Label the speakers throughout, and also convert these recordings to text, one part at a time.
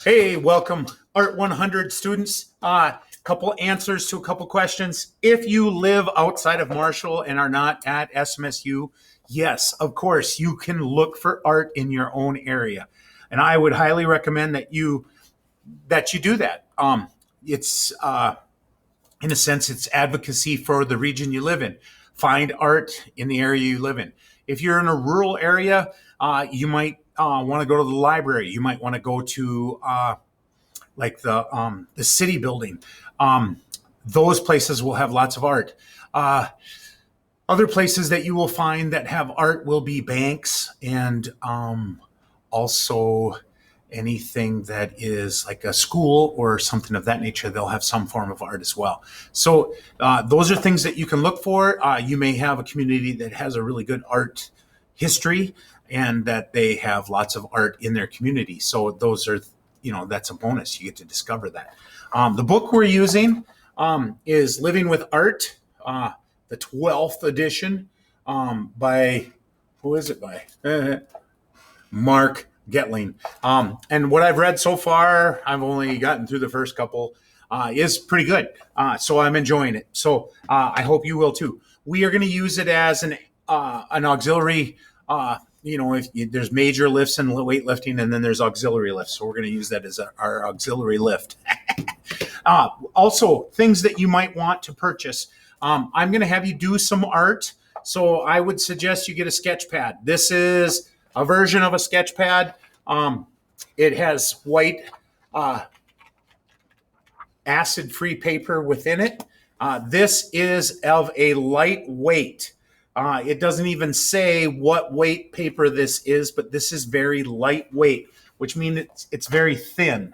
Speaker 1: Hey, welcome, Art 100 students. Couple answers to a couple questions. If you live outside of Marshall and are not at SMSU, yes, of course, you can look for art in your own area. And I would highly recommend that you do that. It's in a sense, it's advocacy for the region you live in. Find art in the area you live in. If you're in a rural area, you might want to go to the library. You might want to go to like the city building. Those places will have lots of art. Other places that you will find that have art will be banks and also anything that is like a school or something of that nature. They'll have some form of art as well. So those are things that you can look for. You may have a community that has a really good art history and that they have lots of art in their community. So those are, that's a bonus. You get to discover that. The book we're using is Living with Art, the 12th edition by, who is it by? Mark Getling. And what I've read so far, I've only gotten through the first couple, is pretty good. So I'm enjoying it. So I hope you will too. We are going to use it as an auxiliary. There's major lifts and weightlifting, and then there's auxiliary lifts. So we're going to use that as our auxiliary lift. Also, things that you might want to purchase. I'm going to have you do some art. So I would suggest you get a sketch pad. This is a version of a sketch pad. It has white acid-free paper within it. This is of a lightweight. It doesn't even say what weight paper this is, but this is very lightweight, which means it's very thin.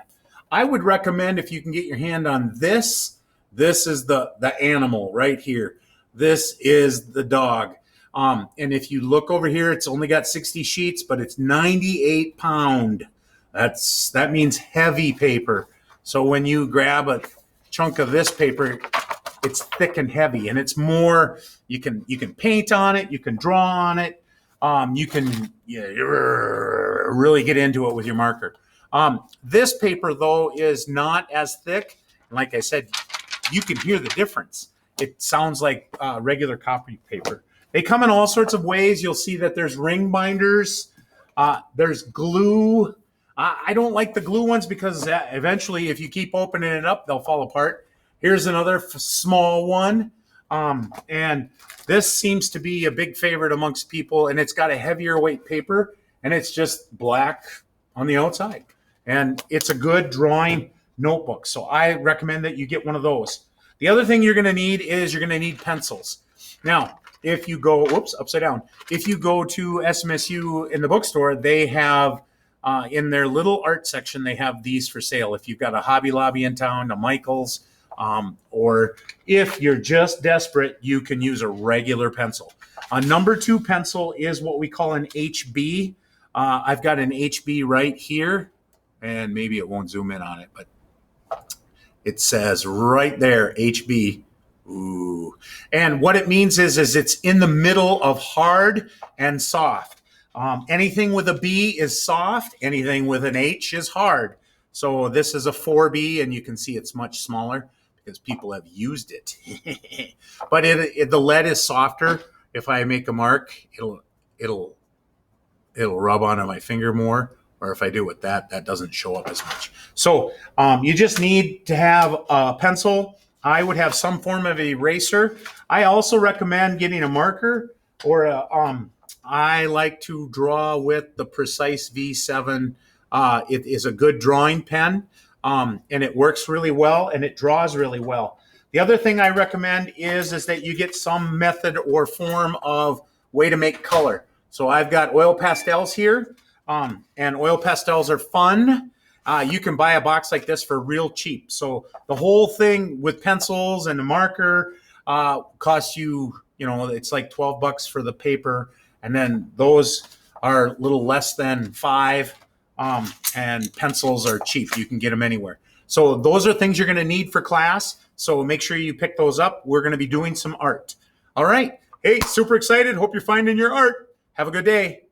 Speaker 1: I would recommend if you can get your hand on this. This is the animal right here. This is the dog. And if you look over here, it's only got 60 sheets, but it's 98 pound. That means heavy paper. So when you grab a chunk of this paper, it's thick and heavy, and it's more. You can paint on it, you can draw on it, you can really get into it with your marker. This paper though is not as thick, and like I said, you can hear the difference. It sounds like regular copy paper. They come in all sorts of ways. You'll see that there's ring binders. There's glue. I don't like the glue ones because eventually if you keep opening it up, they'll fall apart. Here's another small one. And this seems to be a big favorite amongst people, and it's got a heavier weight paper, and it's just black on the outside. And it's a good drawing notebook. So I recommend that you get one of those. The other thing you're going to need is you're going to need pencils. Now, if you go, upside down. If you go to SMSU in the bookstore, they have in their little art section, they have these for sale. If you've got a Hobby Lobby in town, a Michael's, or if you're just desperate, you can use a regular pencil. A number 2 pencil is what we call an HB. I've got an HB right here, and maybe it won't zoom in on it, but it says right there, HB. Ooh. And what it means is it's in the middle of hard and soft. Anything with a B is soft. Anything with an H is hard. So this is a 4B, and you can see it's much smaller because people have used it. But the lead is softer. If I make a mark, it'll rub onto my finger more. Or if I do with that doesn't show up as much. So you just need to have a pencil. I would have some form of eraser. I also recommend getting a marker or I like to draw with the Precise V7. It is a good drawing pen, and it works really well, and it draws really well. The other thing I recommend is that you get some method or form of way to make color. So I've got oil pastels here, and oil pastels are fun. You can buy a box like this for real cheap. So the whole thing with pencils and a marker costs you, it's like $12 for the paper. And then those are a little less than $5. And pencils are cheap. You can get them anywhere. So those are things you're going to need for class. So make sure you pick those up. We're going to be doing some art. All right. Hey, super excited. Hope you're finding your art. Have a good day.